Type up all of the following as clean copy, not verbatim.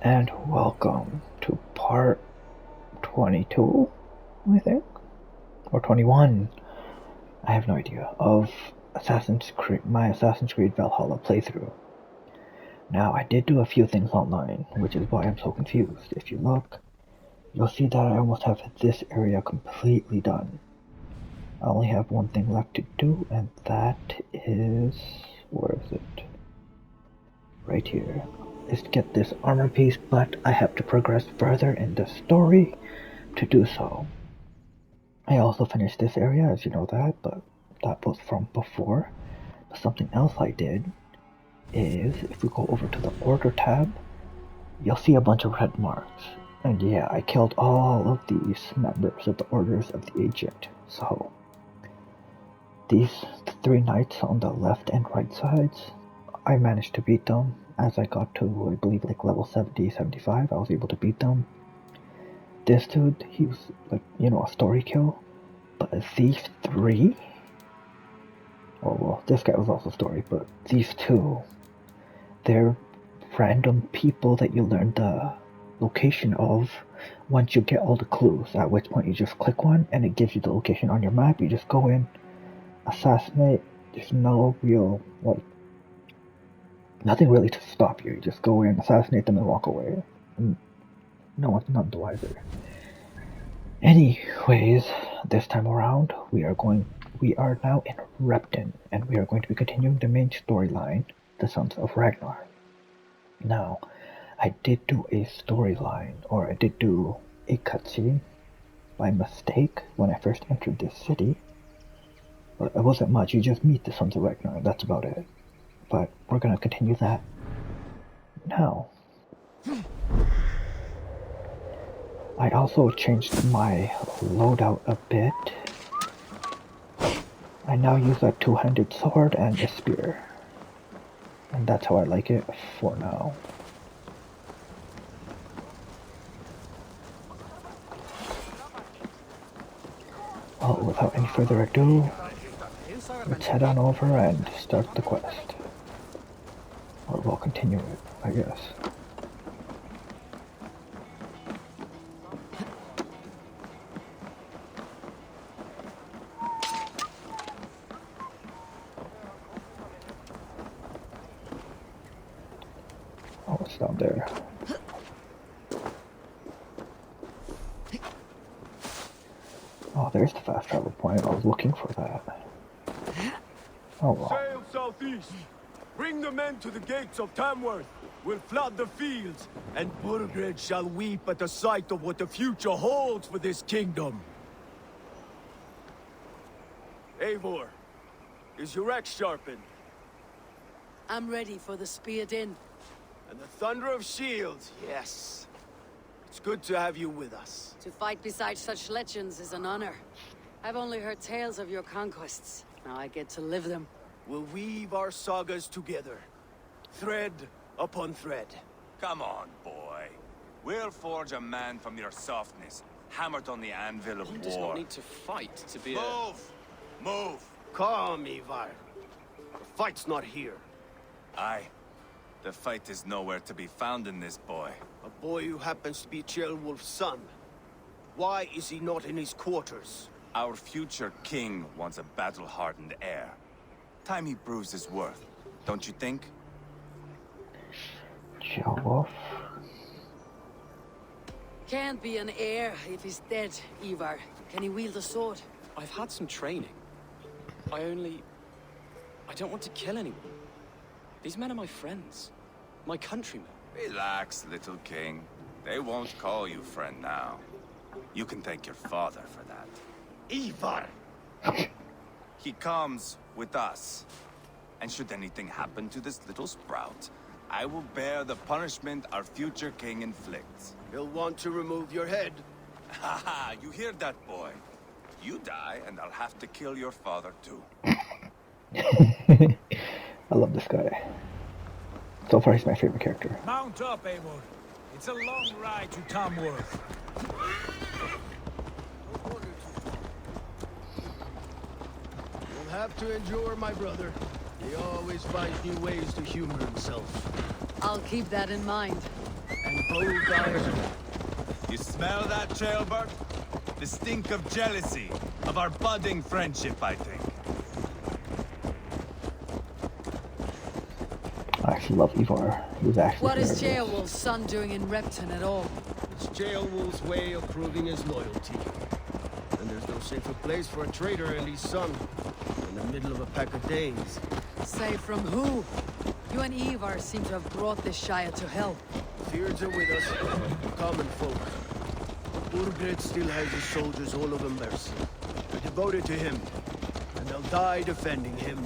And welcome to part 22, I think? Or 21. I have no idea. Of my Assassin's Creed Valhalla playthrough. Now, I did do a few things online, which is why I'm so confused. If you look, you'll see that I almost have this area completely done. I only have one thing left to do, and that is... where is it? Right here. Is to get this armor piece, but I have to progress further in the story to do so. I also finished this area, as you know that, but that was from before. But something else I did is, if we go over to the Order tab, you'll see a bunch of red marks. And yeah, I killed all of these members of the Orders of the Ancient. So, these three knights on the left and right sides, I managed to beat them. As I got to, I believe, like level 70, 75, I was able to beat them. This dude, he was like, a story kill. But these three, oh well, this guy was also story, but these two, they're random people that you learn the location of once you get all the clues, at which point you just click one and it gives you the location on your map. You just go in, assassinate. There's no real, nothing really to stop you. You just go in, assassinate them, and walk away. And no one's none the wiser. Anyways, this time around, we are now in Repton, and we are going to be continuing the main storyline, the Sons of Ragnar. Now, I did do a storyline, or I did do a cutscene by mistake when I first entered this city. But it wasn't much, you just meet the Sons of Ragnar, that's about it. But we're gonna continue that now. I also changed my loadout a bit. I now use a two-handed sword and a spear. And that's how I like it for now. Well, without any further ado, let's head on over and start the quest. Or we'll continue it, I guess. Oh, it's down there. Oh, there's the fast travel point. I was looking for that. Oh well. Sail southeast. Bring the men to the gates of Tamworth. We'll flood the fields, and Burgred shall weep at the sight of what the future holds for this kingdom. Eivor, is your axe sharpened? I'm ready for the spear din. And the thunder of shields, yes. It's good to have you with us. To fight beside such legends is an honor. I've only heard tales of your conquests. Now I get to live them. We'll weave our sagas together, thread upon thread. Come on, boy. We'll forge a man from your softness, hammered on the anvil of One war. does not need to fight to be Move! Move! Calm, Ivar. The fight's not here. Aye. The fight is nowhere to be found in this boy. A boy who happens to be Ceolwulf's son. Why is he not in his quarters? Our future king wants a battle-hardened heir. Time he proves his worth, don't you think? Ceolwulf. Can't be an heir if he's dead, Ivar. Can he wield a sword? I've had some training. I don't want to kill anyone. These men are my friends. My countrymen. Relax, little king. They won't call you friend now. You can thank your father for that. Ivar! He comes with us. And should anything happen to this little sprout, I will bear the punishment our future king inflicts. He'll want to remove your head. Haha, you hear that, boy? You die, and I'll have to kill your father, too. I love this guy. So far, he's my favorite character. Mount up, Eivor. It's a long ride to Tamworth. You'll have to endure, my brother. He always finds new ways to humor himself. I'll keep that in mind. and bold eyes. You smell that, Jailbird? The stink of jealousy, of our budding friendship, I think. I actually love Ivor. He's actually What is hilarious. Jailwolf's son doing in Repton at all? It's Jailwolf's way of proving his loyalty. And there's no safer place for a traitor and his son in the middle of a pack of Danes. Say from who? You and Ivar seem to have brought this Shire to hell. Fears are with us, common folk. Urgred still has his soldiers all over Mercy. They're devoted to him, and they'll die defending him.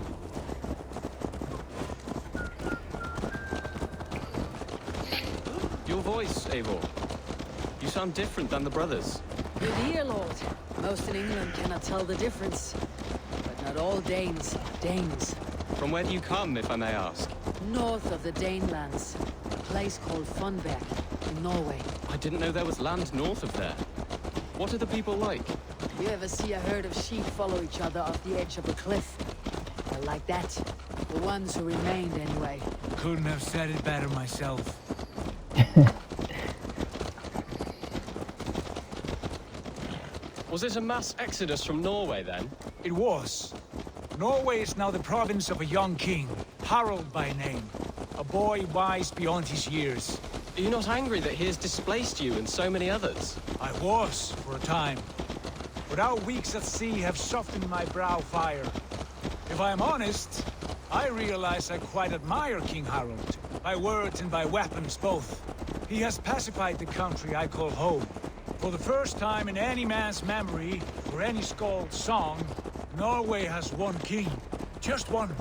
Your voice, Eivor. You sound different than the brothers. Good ear, Lord. Most in England cannot tell the difference. But not all Danes are Danes. From where do you come, if I may ask? North of the Danelands, a place called Funberg, in Norway. I didn't know there was land north of there. What are the people like? You ever see a herd of sheep follow each other off the edge of a cliff? They're like that. The ones who remained, anyway. Couldn't have said it better myself. Was it a mass exodus from Norway, then? It was. Norway is now the province of a young king, Harald by name. A boy wise beyond his years. Are you not angry that he has displaced you and so many others? I was, for a time. But our weeks at sea have softened my brow fire. If I am honest, I realize I quite admire King Harald. By words and by weapons both. He has pacified the country I call home. For the first time in any man's memory, or any skald's song, Norway has one king. Just one.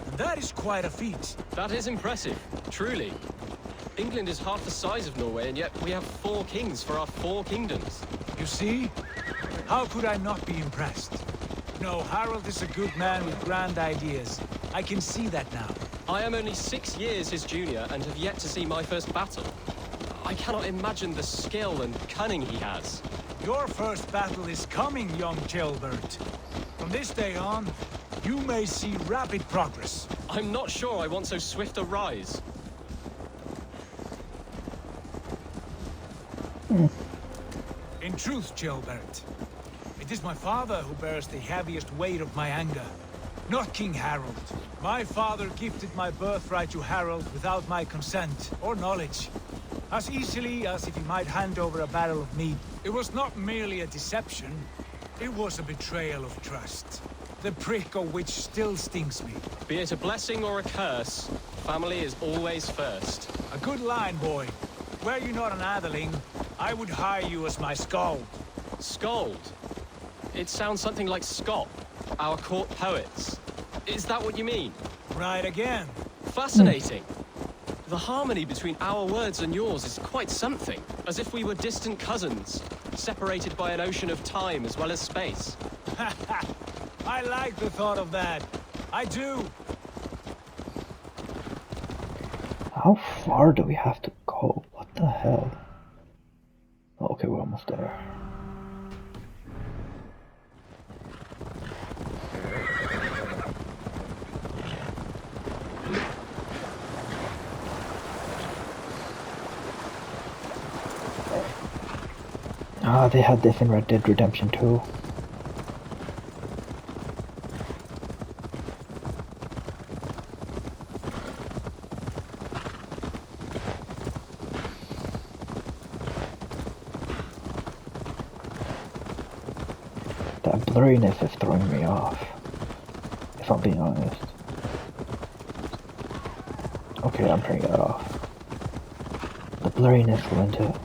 And that is quite a feat. That is impressive, truly. England is half the size of Norway, and yet we have 4 kings for our 4 kingdoms. You see? How could I not be impressed? No, Harald is a good man with grand ideas. I can see that now. I am only 6 years his junior and have yet to see my first battle. I cannot imagine the skill and cunning he has. Your first battle is coming, young Jailbird. From this day on, you may see rapid progress. I'm not sure I want so swift a rise. In truth, Jailbird, it is my father who bears the heaviest weight of my anger, not King Harald. My father gifted my birthright to Harald without my consent or knowledge. As easily as if he might hand over a barrel of meat. It was not merely a deception, it was a betrayal of trust. The prick of which still stings me. Be it a blessing or a curse, family is always first. A good line, boy. Were you not an atheling, I would hire you as my skald. Skald? It sounds something like Scott, our court poets. Is that what you mean? Right again. Fascinating. The harmony between our words and yours is quite something. As if we were distant cousins, separated by an ocean of time as well as space. I like the thought of that. I do. How far do we have to go? What the hell? Okay, we're almost there. Ah, they had this in Red Dead Redemption 2. That blurriness is throwing me off, if I'm being honest. Okay, I'm turning that off. The blurriness will into it.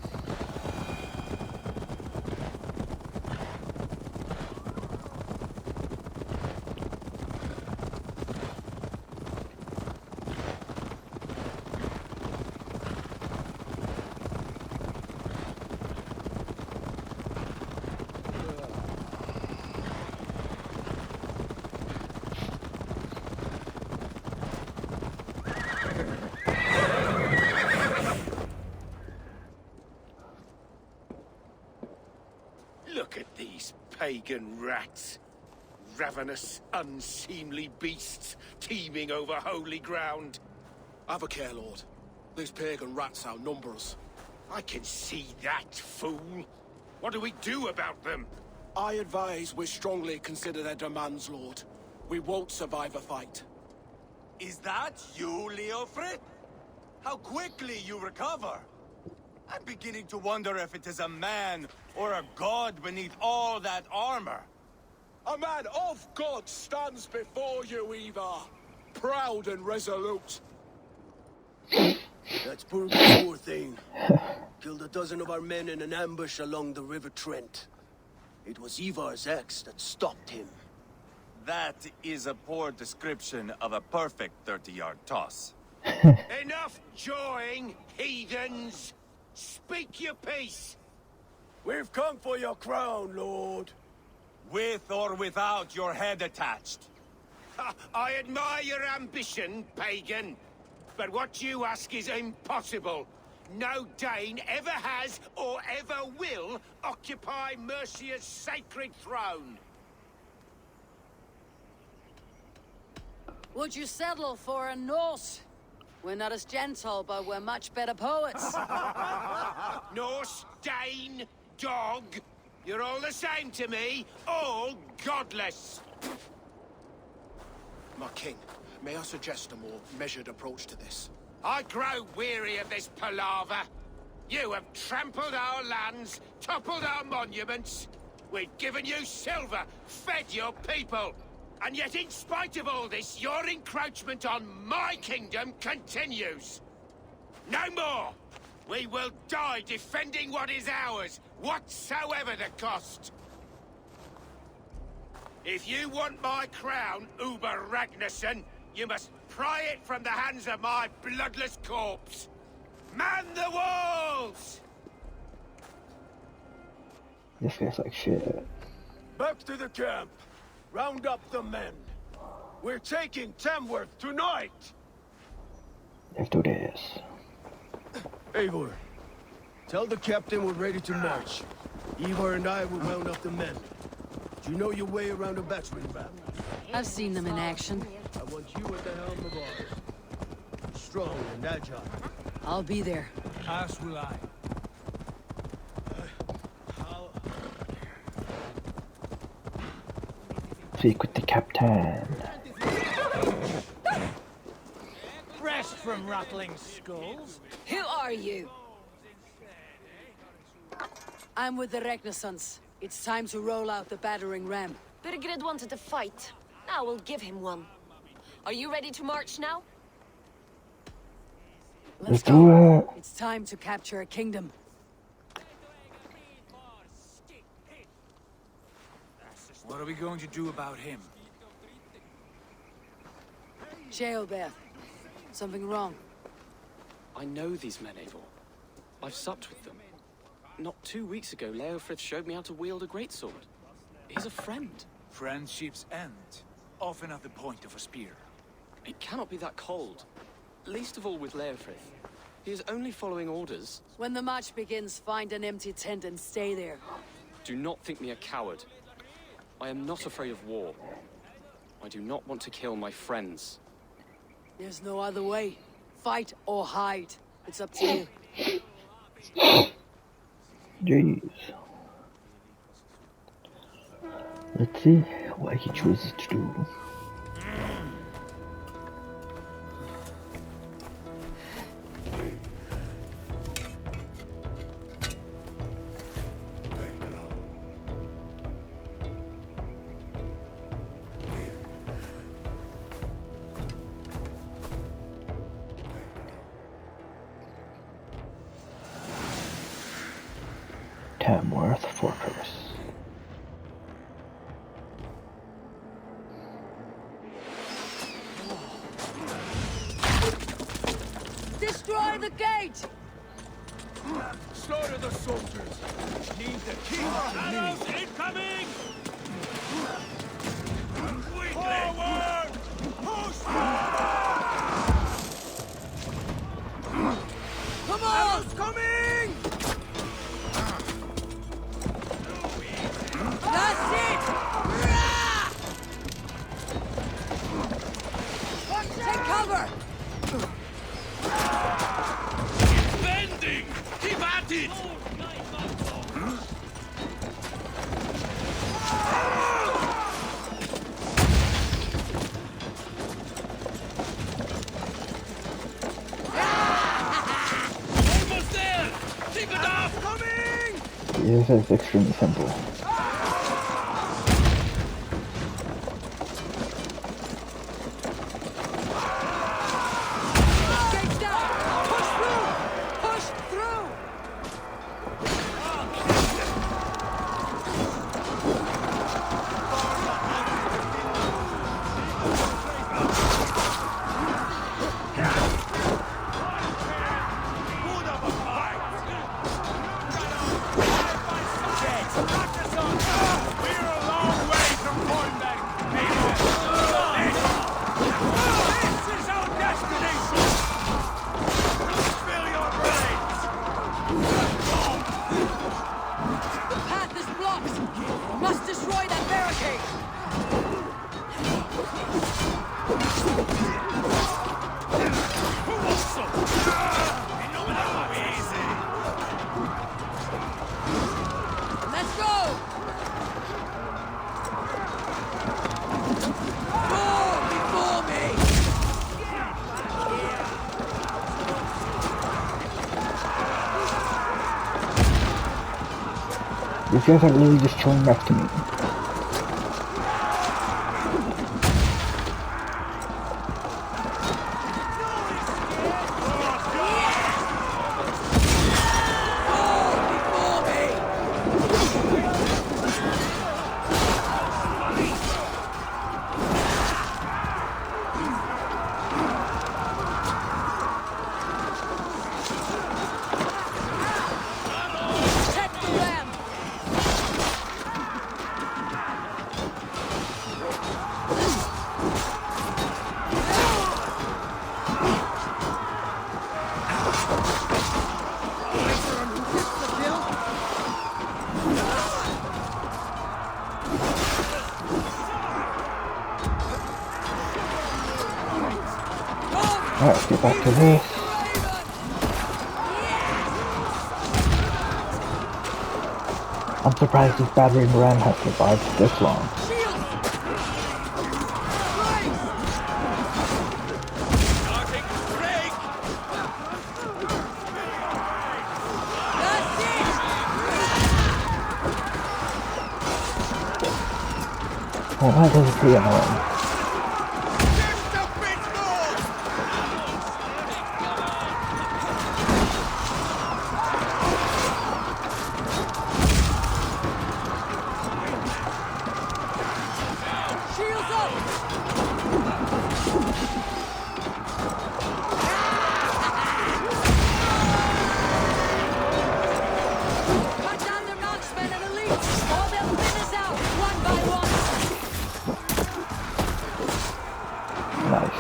Look at these pagan rats. Ravenous, unseemly beasts teeming over holy ground. Have a care, Lord. These pagan rats outnumber us. I can see that, fool. What do we do about them? I advise we strongly consider their demands, Lord. We won't survive a fight. Is that you, Leofrid? How quickly you recover! I'm beginning to wonder if it is a man or a god beneath all that armor. A man of God stands before you, Ivar. Proud and resolute. That's Burger's poor thing. Killed a dozen of our men in an ambush along the River Trent. It was Ivar's axe that stopped him. That is a poor description of a perfect 30-yard toss. Enough jawing, heathens! Speak your piece! We've come for your crown, Lord. With or without your head attached. I admire your ambition, pagan. But what you ask is impossible. No Dane ever has or ever will occupy Mercia's sacred throne. Would you settle for a Norse? We're not as gentle, but we're much better poets. Norse, Dane, dog. You're all the same to me. All godless. My king, may I suggest a more measured approach to this? I grow weary of this palaver. You have trampled our lands, toppled our monuments. We've given you silver, fed your people. And yet, in spite of all this, your encroachment on my kingdom continues. No more! We will die defending what is ours, whatsoever the cost. If you want my crown, Uber Ragnarsson, you must pry it from the hands of my bloodless corpse. Man the walls! This guy's like shit. Back to the camp. Round up the men. We're taking Tamworth tonight! Let's do this. Eivor, tell the captain we're ready to march. Ivar and I will round up the men. Do you know your way around a battering ram? I've seen them in action. I want you at the helm of ours. Strong and agile. I'll be there. As will I. Speak with the captain. Rest from rattling skulls. Who are you? I'm with the Regnissance. It's time to roll out the battering ram. Birgrid wanted to fight. Now we'll give him one. Are you ready to march now? Let's go. do it. It's time to capture a kingdom. What are we going to do about him? Sheobeth. Something wrong. I know these men, Eivor. I've supped with them. Not 2 weeks ago, Leofrith showed me how to wield a greatsword. He's a friend. Friendships end, often at the point of a spear. It cannot be that cold. Least of all with Leofrith. He is only following orders. When the march begins, find an empty tent and stay there. Do not think me a coward. I am not afraid of war. I do not want to kill my friends. There's no other way. Fight or hide. It's up to you. Jeez. Let's see what he chooses to do. Tamworth Fortress. Destroy the gate! Slaughter the soldiers! Need the king to lead! Incoming! Forward! Push! Come on! Coming! That's it! Take cover! it! Almost there! Keep it up! Coming! This is extremely simple. Gates down! Push through! Push through! The path is blocked! We must destroy that barricade! Let's go! Go before me! These guys are really just chilling next to me. Protect the ram! Alright, let's get back to this. I'm surprised this battering ram has survived this long. Well, that is pretty annoying. Shields up! Cut down their marksmen and elites, or they'll thin us out one by one! Nice.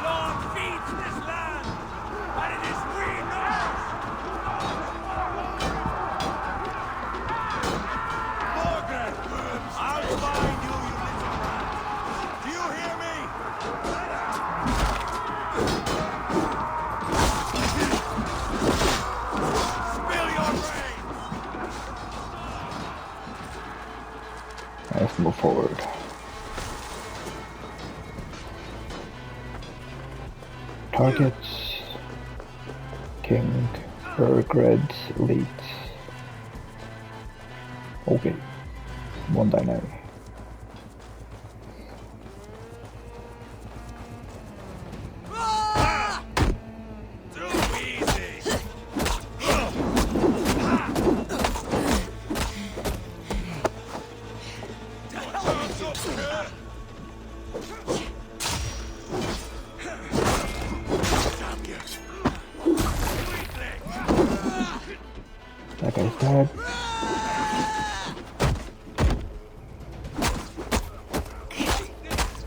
Lord feeds this land, and it is we Norse. Margaret! I'll find you, you little rat! Do you hear me? Spill your brains! Let's move forward. Targets. King. Bergreds. Elites. Okay. One dynamic. Too easy! That guy's dead.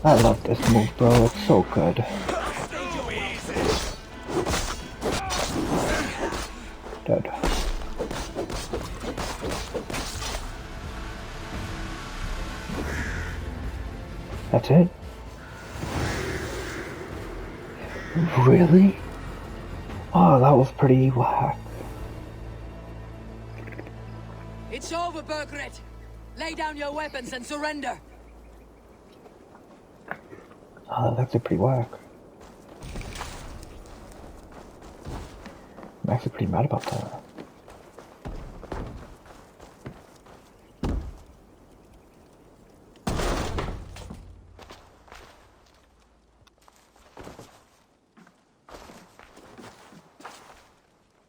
I love this move, bro. It's so good. Dead. That's it? Really? Oh, that was pretty whack. It's over, Berserker. Lay down your weapons and surrender. Oh, that actually pretty work. I'm actually pretty mad about that.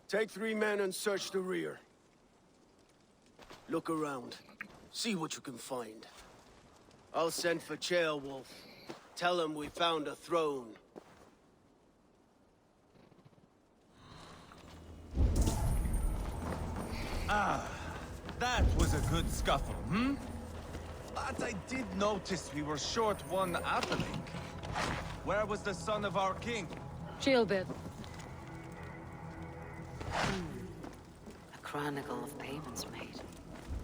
Take 3 men and search the rear. Look around. See what you can find. I'll send for Wolf. Tell him we found a throne. Ah, that was a good scuffle, hmm? But I did notice we were short one atheling. Where was the son of our king? Shieldbit. A chronicle of payments made.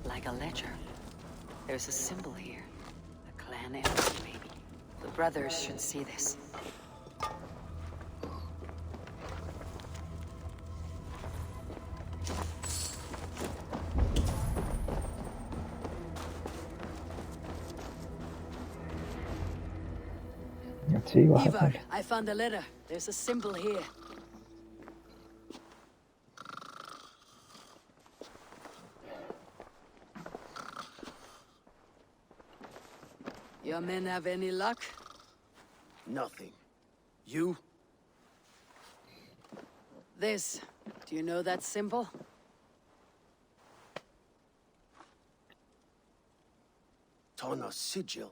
Like a ledger. There's a symbol here. A clan emblem, maybe. The brothers should see this. Let's see what Ivar, happened. I found a letter. There's a symbol here. Your men have any luck? Nothing. You? This. Do you know that symbol? Tana's sigil.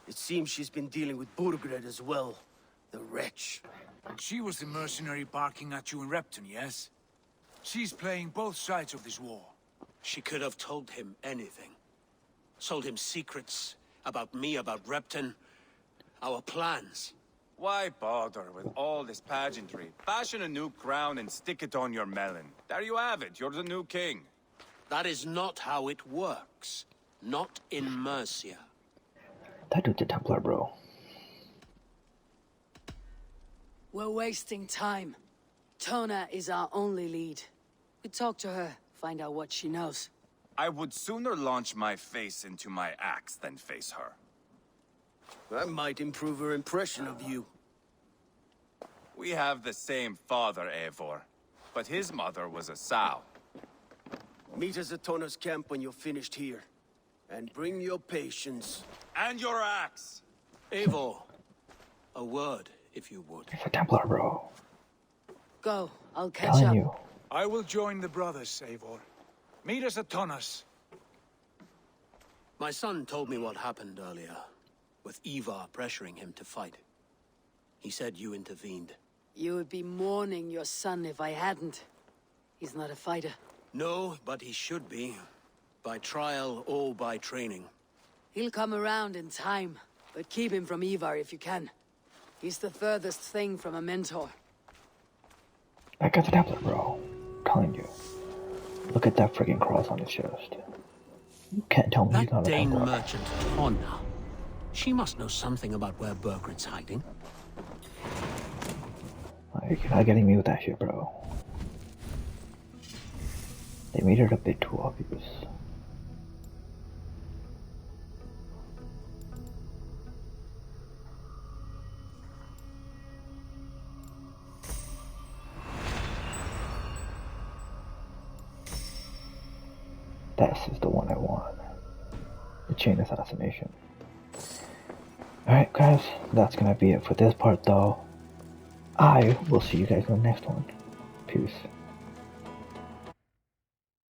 It seems she's been dealing with Burgred as well. The wretch. She was the mercenary barking at you in Repton, yes? She's playing both sides of this war. She could have told him anything. Told him secrets about me, about Repton, our plans. Why bother with all this pageantry? Fashion a new crown and stick it on your melon. There you have it, you're the new king. That is not how it works. Not in Mercia. That dude's a Templar, bro. We're wasting time. Tona is our only lead. We talk to her, find out what she knows. I would sooner launch my face into my axe than face her. That might improve her impression of you. We have the same father, Eivor, but his mother was a sow. Meet us at Tona's camp when you're finished here. And bring your patience. And your axe! Eivor, a word, if you would. He's a Templar, bro. Go, I'll catch Telling up. you. I will join the brothers, Eivor. Meet us at Tonas. My son told me what happened earlier, with Ivar pressuring him to fight. He said you intervened. You would be mourning your son if I hadn't. He's not a fighter. No, but he should be. By trial or by training. He'll come around in time, but keep him from Ivar if you can. He's the furthest thing from a mentor. That guy's a Templar, bro. Telling you. Look at that friggin' cross on his chest. You can't tell me he's That not a Dane Templar. merchant, Honna. She must know something about where Bergred's hiding. Like, you're not getting me with that shit, bro. They made it a bit too obvious. This is the one I want. The chain assassination. Alright guys, that's gonna be it for this part though. I will see you guys in the next one. Peace.